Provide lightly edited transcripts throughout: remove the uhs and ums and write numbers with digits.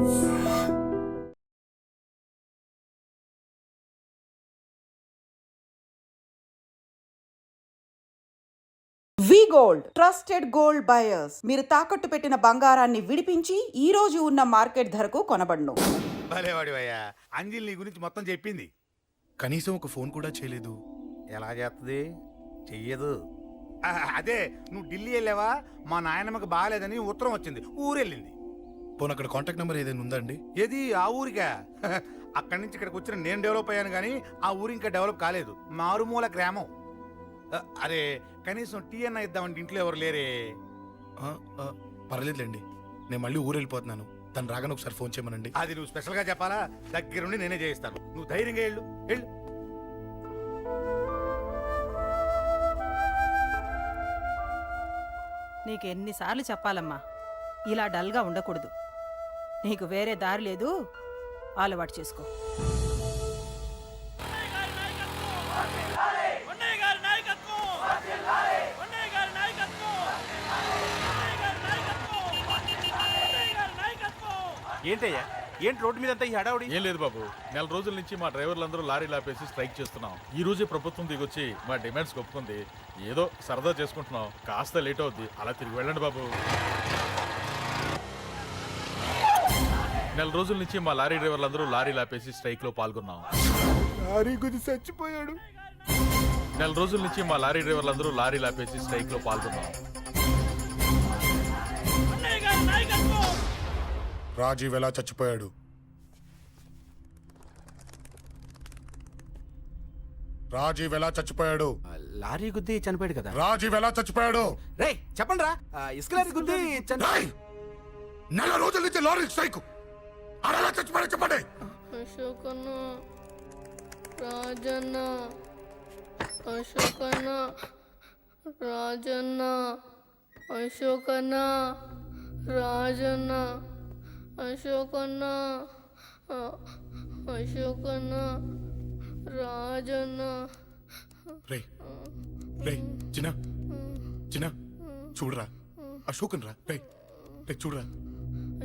వి gold trusted gold buyers. మీరు తాకట్టు పెట్టిన బంగారాన్ని విడిపించి ఈ రోజు ఉన్న మార్కెట్ ధరకు కొనబడును. భలేవాడివయ్యా, అంజలి నీ గురించి మొత్తం చెప్పింది. కనీసం ఒక ఫోన్ కూడా చేయలేదు. ఎలా చేస్తుంది? చెయ్యదు. అదే నువ్వు ఢిల్లీ వెళ్ళావా, మా నాయనమ్మకి బాగాలేదని ఉత్తరం వచ్చింది, ఊరెళ్ళింది. పోనీ అక్కడ కాంటాక్ట్ నెంబర్ ఏదైనా ఉందా అండి? ఏది ఆ ఊరికా? అక్కడి నుంచి ఇక్కడికి వచ్చిన నేను డెవలప్ అయ్యాను కానీ ఆ ఊరు ఇంకా డెవలప్ కాలేదు, మారుమూల గ్రామం. అరే కనీసం టీ అన్న ఇద్దామంటే ఇంట్లో ఎవరు లేరే. పర్లేదులేండి, నేను మళ్ళీ ఊరు వెళ్ళిపోతున్నాను. తను రాగానే ఒకసారి ఫోన్ చేయమనండి. అది నువ్వు స్పెషల్గా చెప్పాలా? దగ్గరుండి నేనే చేయిస్తాను, నువ్వు ధైర్యంగా వెళ్ళు. వెళ్ళు. నీకు ఎన్నిసార్లు చెప్పాలమ్మా, ఇలా డల్గా ఉండకూడదు. నీకు వేరే దారి లేదు, అలవాటు చేసుకో. ఏంటయ్యా, ఏంటి రోడ్డు మీద అంతా ఈ హడావుడి? ఏం లేదు బాబు, నెల రోజుల నుంచి మా డ్రైవర్లందరూ లారీలు ఆపేసి స్ట్రైక్ చేస్తున్నాం. ఈ రోజే ప్రభుత్వం దిగొచ్చి మా డిమాండ్స్ ఒప్పుకుంది. ఏదో సరదా చేసుకుంటున్నాం, కాస్త లేట్ అవుద్ది, అలా తిరిగి వెళ్ళండి బాబు. నెల రోజుల నుంచి మా లారీ డ్రైవర్లందరూ లారీలు ఆపేసి స్ట్రైక్ లో పాల్గొన్నాం. లారీ గుద్ది చచ్చిపోయాడు. నెల రోజుల నుంచి మా లారీ డ్రైవర్లందరూ లారీలు ఆపేసి స్ట్రైక్ లో పాల్గొన్నాం. రాజీవ్ ఎలా చచ్చిపోయాడు? రాజీవ్ ఎలా చచ్చిపోయాడు? లారీ గుద్ది చనిపోయాడు కదా. రాజీవ్ ఎలా చచ్చిపోయాడు? రే చెప్పండి రా, ఇసుక లారీ గుద్ది రేయ్! నెల రోజుల నుంచి లారీ స్ట్రైక్, అలా చచ్చిపోయాడు చెప్పండి. అశోకన్న, రాజన్న, అశోకన్న, రాజన్న, అశోకన్న, రాజన్న, అశోకన్న, అశోకన్న, రాజన్న. రే రే చిన్న చిన్న చూడరా, అశోకన్ రా. రే రే చూడరా.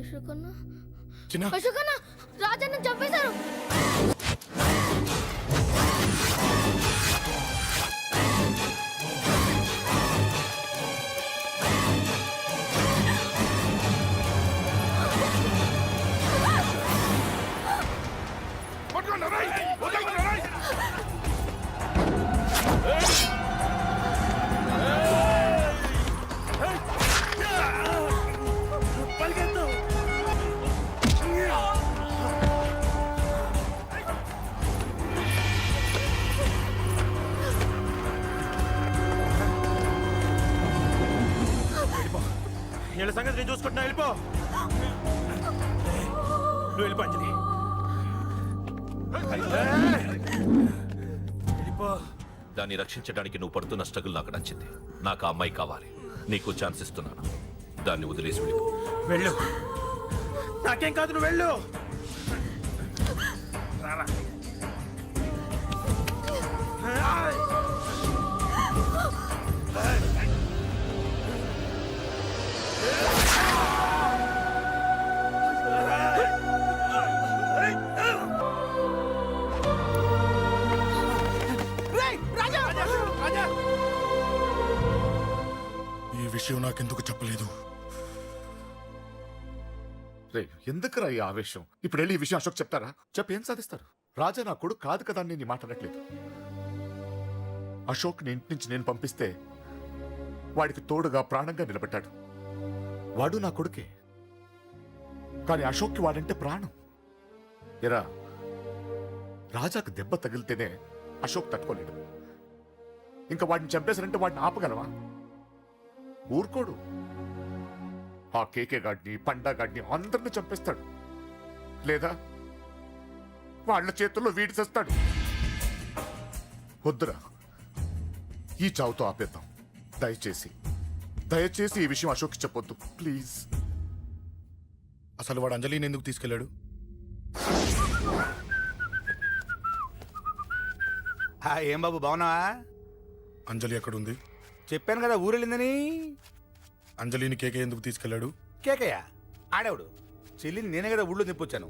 అశోకన్న, చిన్న అశోకన్న, రాజన్న చంపేశారు. వీళ్ళ సంగతి నేను చూసుకుంటున్నా, వెళ్ళిపో. నువ్వు వెళ్ళిపో అంజలి, వెళ్ళిపో. దాన్ని రక్షించడానికి నువ్వు పడుతున్న స్ట్రగుల్ నాకు నచ్చింది. నాకు ఆ అమ్మాయి కావాలి, నీకు ఛాన్స్ ఇస్తున్నాను. దాన్ని వదిలేసి వెళ్ళిపో. వెళ్ళు, నాకేం కాదు, నువ్వు వెళ్ళు. ఈ విషయం నాకెందుకు చెప్పలేదు? రే ఎందుకురా ఈ ఆవేశం? ఇప్పుడు వెళ్ళి ఈ విషయం అశోక్ చెప్తారా? చెప్పి ఏం సాధిస్తారు? రాజా నా కొడుకు కాదు కదా అని నేను మాట్లాడట్లేదు. అశోక్ ని ఇంటి నుంచి నేను పంపిస్తే వాడికి తోడుగా ప్రాణంగా నిలబెట్టాడు. వాడు నా కొడుకే, కానీ అశోక్కి వాడంటే ప్రాణం. ఎరా, రాజాకు దెబ్బ తగిలితేనే అశోక్ తట్టుకోలేడు. ఇంకా వాడిని చంపేశారంటే వాడిని ఆపగలవా? ఊరుకోడు. ఆ కేకే గాడిని, పండా గాడిని అందరిని చంపేస్తాడు, లేదా వాళ్ళ చేతుల్లో వీడి చేస్తాడు. వద్దురా, ఈ చావుతో ఆపేద్దాం. దయచేసి దయచేసి ఈ విషయం అశోక్కి చెప్పొద్దు ప్లీజ్. అసలు వాడు అంజలిని ఎందుకు తీసుకెళ్లాడు? ఏం బాబు బాగున్నావా? అంజలి ఎక్కడుంది? చెప్పాను కదా ఊరెళ్ళిందని. అంజలిని కేకే ఎందుకు తీసుకెళ్లాడు? కేకయ్య ఆడేవుడు చెల్లిని నేనే కదా ఊళ్ళో నిప్పొచ్చాను.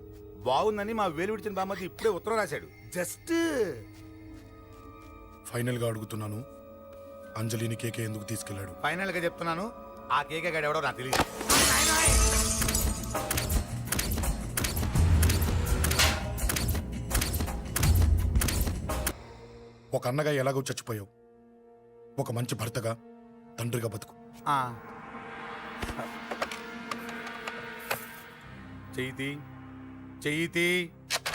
బాగుందని మా వేలు విడిచిన బామ్మది ఇప్పుడే ఉత్తరం రాశాడు. జస్ట్ ఫైనల్ గా అడుగుతున్నాను, అంజలిని కేకే ఎందుకు తీసుకెళ్లాడు? ఫైనల్ గా చెప్తున్నాను, ఆ కేకే గాడు ఎవడో నాకు తెలియదు. ఒక అన్నగా ఎలాగో చచ్చిపోయావు, ఒక మంచి భర్తగా, తండ్రిగా బతుకు. ఆ. చెయ్యితి చెయ్యితి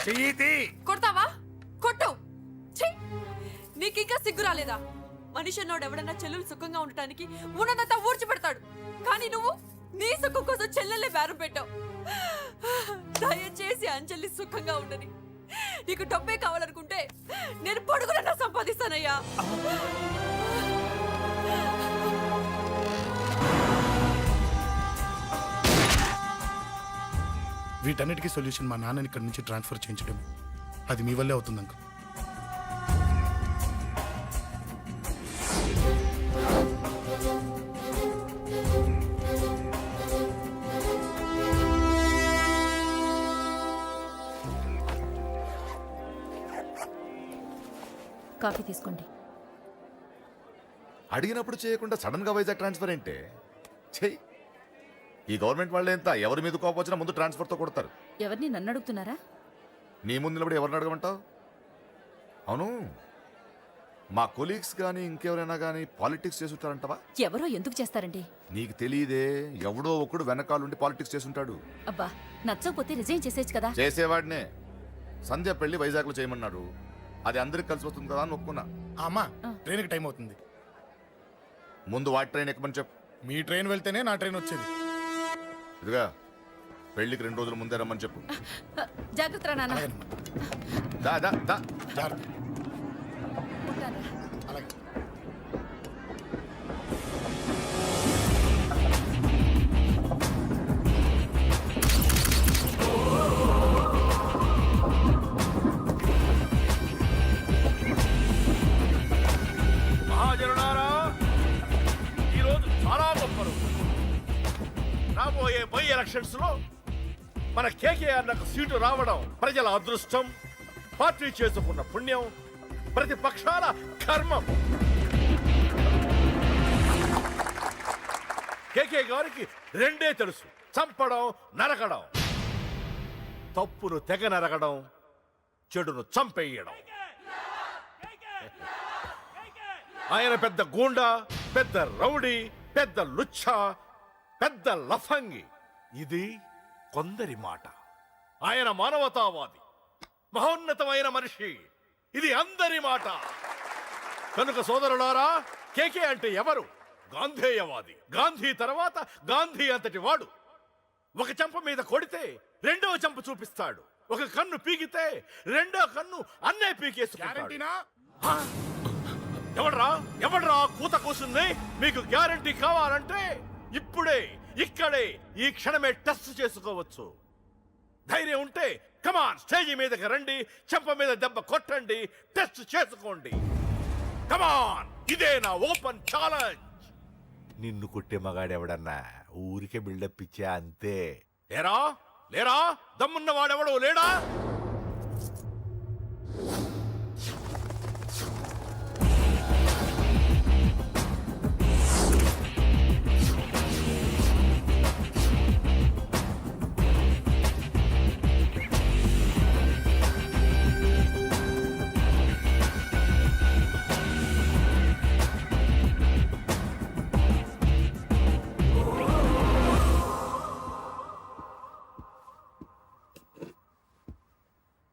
చెయ్యితి. కొడతావా? కొట్టు. ఛీ! నీకింకా సిగ్గు రాలేదా? మనిషి అన్నోడు ఎవడన్నా చెల్లెలు సుఖంగా ఉండటానికి ఉన్నదంతా ఊడ్చి పెడతాడు, కానీ నువ్వు నీ సుఖం కోసం చెల్లెలే బేరం పెట్టావు. దయచేసి అంజలి సుఖంగా ఉండని. నీకు డబ్బే కావాలనుకుంటే నేను పొడుగునన్నా సంపాదిస్తానయ్యా. వీటన్నిటికీ సొల్యూషన్ మా నాన్నని ఇక్కడి నుంచి ట్రాన్స్ఫర్ చేయించడం. అది మీ వల్లే అవుతుంది అంకుల్. కాఫీ తీసుకోండి. అడిగినప్పుడు చేయకుండా సడన్ గా వైజాగ్ ట్రాన్స్ఫర్ ఏంటే? చెయ్యి. ఈ గవర్నమెంట్ వాళ్ళే ఎంత, ఎవరి మీద కోపం వచ్చినా ముందు ట్రాన్స్ఫర్తో కొడతారు. ఎవరిని నన్ను అడుగుతున్నారా? నీ ముందు నిలబడి ఎవరిని అడగమంటావు? అవును, మా కొలీగ్స్ కానీ ఇంకెవరైనా కానీ పాలిటిక్స్ చేసుంటారంటవా? ఎవరో ఎందుకు చేస్తారండి? నీకు తెలియదే, ఎవడో ఒకడు వెనకాలండి పాలిటిక్స్ చేసుంటాడు. అబ్బా, నచ్చకపోతే రిజైన్ చేసేచ్చు కదా. చేసేవాడినే. సంధ్య పెళ్లి వైజాగ్లో చేయమన్నాడు, అది అందరికి కలిసి వస్తుంది కదా అని ఒప్పుకున్నా. అమ్మా, ట్రైన్కి టైం అవుతుంది. ముందు వాటి ట్రైన్ ఎక్కమని చెప్పు. మీ ట్రైన్ వెళ్తేనే నా ట్రైన్ వచ్చేది. ఇదిగా పెళ్లికి 2 రోజుల ముందే రమ్మని చెప్పు. జాగ్రత్త నాన్న. అలాగేనమ్మా. దా దా దా. జాగ్రత్త. ఉంటాను. అలాగే. మహాజనులారా, ఈరోజు చాలా గొప్ప రోజు. రాబోయే బై ఎలక్షన్స్ లో మన కేకేఆర్ నాకు సీటు రావడం ప్రజల అదృష్టం, పార్టీ చేసుకున్న పుణ్యం, ప్రతిపక్షాల కర్మం. కేకే గారికి రెండే తెలుసు: చంపడం, నరకడం. తప్పును తెగ నరకడం, చెడును చంపేయడం. ఆయన పెద్ద గూండా, పెద్ద రౌడీ, పెద్ద లుచ్చ, పెద్ద లఫంగి. ఇది కొందరి మాట. ఆయన మానవతావాది, మహోన్నతమైన మనిషి. ఇది అందరి మాట. కనుక సోదరులారా, కేకే అంటే ఎవరు? గాంధేయవాది. గాంధీ తర్వాత గాంధీ అంతటి వాడు. ఒక చెంప మీద కొడితే రెండవ చెంప చూపిస్తాడు. ఒక కన్ను పీకితే రెండో కన్ను అన్నే పీకేసుకుంటాడు. ఎవడ్రా కూత కూసింది? మీకు గ్యారంటీ కావాలంటే ఇప్పుడే, ఇక్కడే, ఈ క్షణమే టెస్ట్ చేసుకోవచ్చు. ధైర్యం ఉంటే కమాన్, స్టేజి మీదకి రండి, చెంప మీద దెబ్బ కొట్టండి, టెస్ట్ చేసుకోండి. కమాన్, ఇదే నా ఓపెన్ ఛాలెంజ్. నిన్ను కొట్టే మగాడెవడన్నా ఊరికే బిల్డప్ ఇచ్చా అంతే. లేరా దమ్మున్న వాడెవడో లేడా?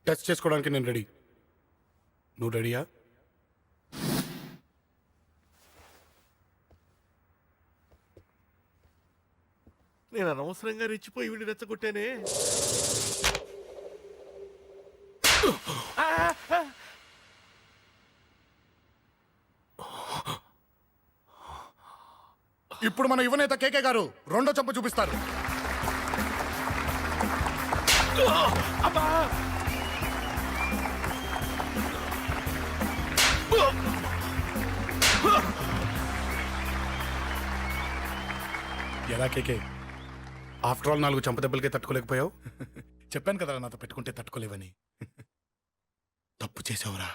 టెస్ట్ చేసుకోవడానికి నేను రెడీ. నువ్వు రెడీయా? నేను అనవసరంగా రెచ్చిపోయి వీడిని రెచ్చగొట్టానే. ఇప్పుడు మన యువనేత కేకే గారు రెండో చెంప చూపిస్తారు. ఎలా కేకే, ఆఫ్టర్ ఆల్ 4 చంపదెబ్బలకే తట్టుకోలేకపోయావు. చెప్పాను కదా నాతో పెట్టుకుంటే తట్టుకోలేవని. తప్పు చేసావురా,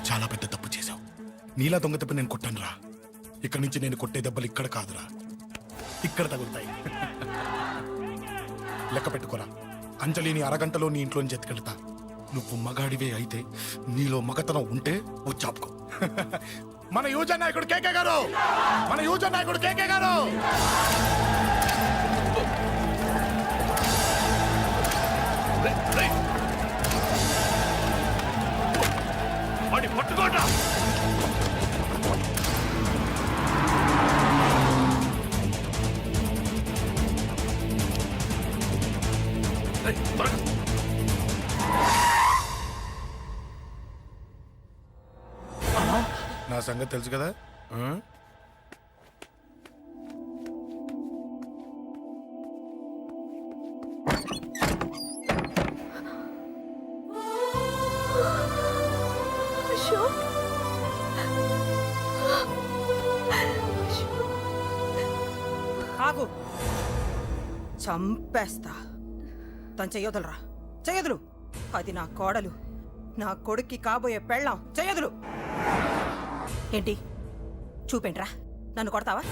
చాలా పెద్ద తప్పు చేసావు. నీలా దొంగ దెబ్బ నేను కొట్టానురా. ఇక్కడి నుంచి నేను కొట్టే దెబ్బలు ఇక్కడ కాదురా, ఇక్కడ తగులుతాయి. లెక్క పెట్టుకోరా, అంజలిని అరగంటలో నీ ఇంట్లోని ఎత్తుకెళ్తా. నువ్వు మగాడివే అయితే, నీలో మగతనం ఉంటే వచ్చాపుకో. మన యువజన నాయకుడు కేకే గారు, మన యువజన నాయకుడు కేకే గారు. వాడి పట్టుకోండి. నా సంగతి తెలుసు కదా. ఆగు, చంపేస్తా. తను చెయ్యొదలరా, చెయ్యదులు. అది నా కోడలు, నా కొడుక్కి కాబోయే పెళ్ళాం. చెయ్యదులు. ఏంటి చూపేంట్రా? నన్ను కొడతావా?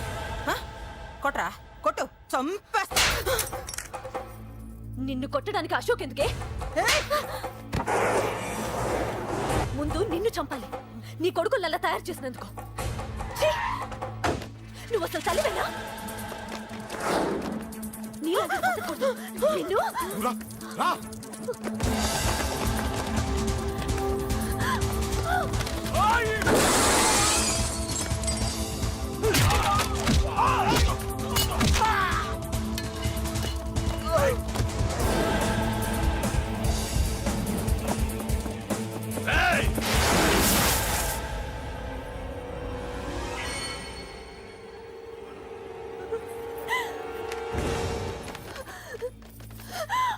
కొట్రా, కొట్టు, చంపేస్తా. నిన్ను కొట్టడానికి అశోక్ ఎందుకే? ముందు నిన్ను చంపాలి, నీ కొడుకులలా తయారు చేసినందుకు. ఛీ! నువ్వు అసలు తల్లివేనా? నీలాంటి బతకూడదు. నిన్ను రా, రా. ఆయ్!